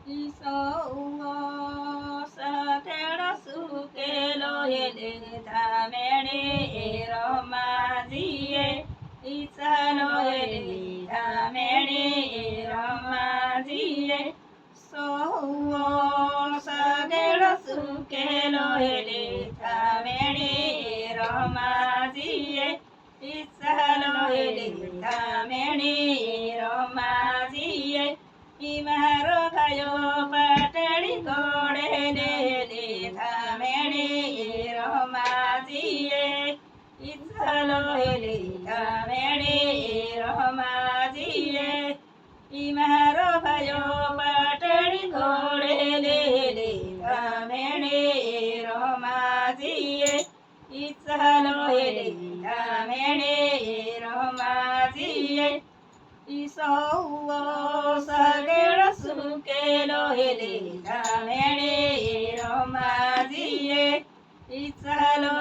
ઈસોવો સકેળ સુકેલો એને ધામેણે રમાજીએ ઈસાનો એને ધામેણે રમાજીએ સોવો સકેળ સુકેલો એને ધામેણે રમાજીએ ઈસાનો એને ધામેણે રમાજીએ ઈ મારો ભાયો પાટડી ઘોડે ને ધામેણે રમાજીએ ઈસલો ધામેણે રમાજીએ ઈ મારો ભાયો પાટડી ઘોડે ને ધામેણે રમાજીએ ઈસલો ધામેણે રમાજીએ ઈસોવો સગેળ સુકેલો એને ધામેણે રમાજીએ ઈસલો